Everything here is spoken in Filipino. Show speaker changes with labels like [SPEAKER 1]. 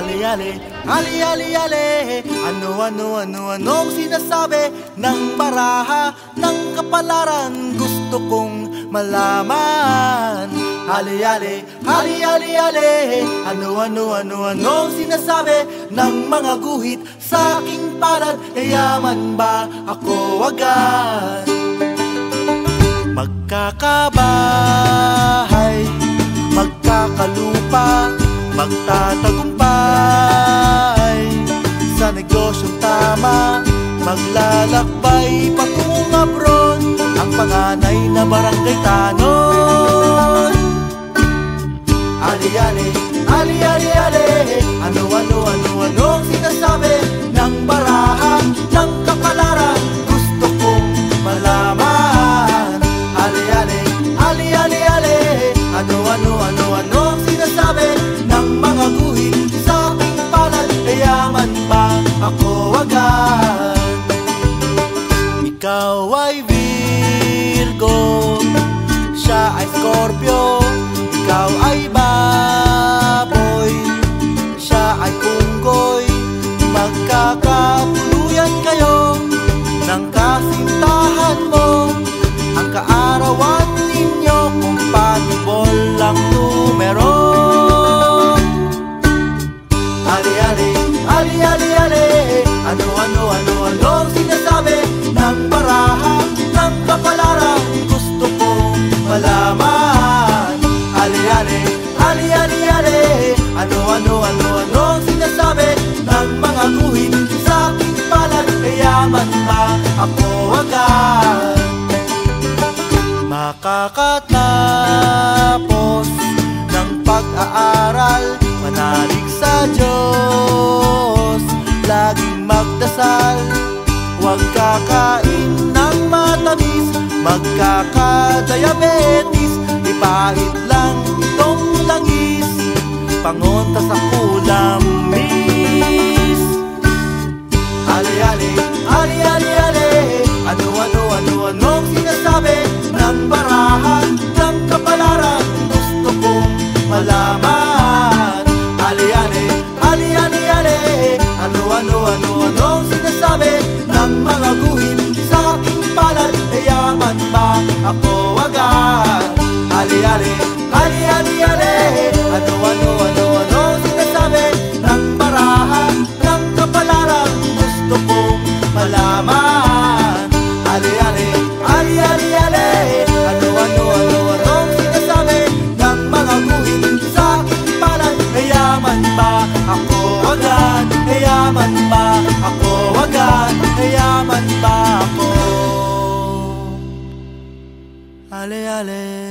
[SPEAKER 1] Ali-ali, ali-ali-ali. Anong sinasabi ng baraha ng kapalaran? Gusto kong malaman. Ali-ali, ali-ali-ali. Anong sinasabi ng mga guhit sa aking palad? Yayaman ba ako agad? Magkakabahay, magkakalupa, magtatagumpay sa negosyong tama, maglalakbay patungong abroad, ang panganay na barangay tanod. Ali-ali, ali-ali-ali. Anong sinasabi ng baraha ng kapalaran? Gusto kong malaman. Ali-ali, ali-ali-ali. Anong sinasabi ng mga guhit sa aking palad? Yayaman ba ako agad? Ikaw ay Virgo, siya ay Scorpio. Ikaw ay baboy, siya ay unggoy. Magkakatuluyan kayo ng kasintahan mo. Ang kaarawan ninyo compatible ang numero. Ali-ali, ali-ali-ali. Anong sinasabi ng baraha ng kapalaran? Gusto kong malaman. Ali-ali, ali-ali-ali. Anong sinasabi ng mga guhit sa aking palad? Yayaman ba ako agad? Makakatapos ng pag-aaral, manalig sa Diyos, laging magdasal. Huwag kakain ng matamis, magkakadiabetes. Ipahit lang itong langis, pangonta sa kulamis. Ali-ali, ali-ali-ali. Anong sinasabi ng baraha ng kapalaran? Gusto kong malaman. Ali-ali, ali-ali-ali. Anong sinasabi ng mga guhit sa aking palad? Yayaman ba ako agad? Ali-ali, ali-ali-ali. Anong sinasabi ng baraha ng kapalaran? Gusto kong malaman. Ali-ali, ali-ali-ali. Anong sinasabi ng mga guhit sa aking palad? Yayaman ba ako agad? Yayaman ba ako agad? Yayaman ba ako? Ali-ali.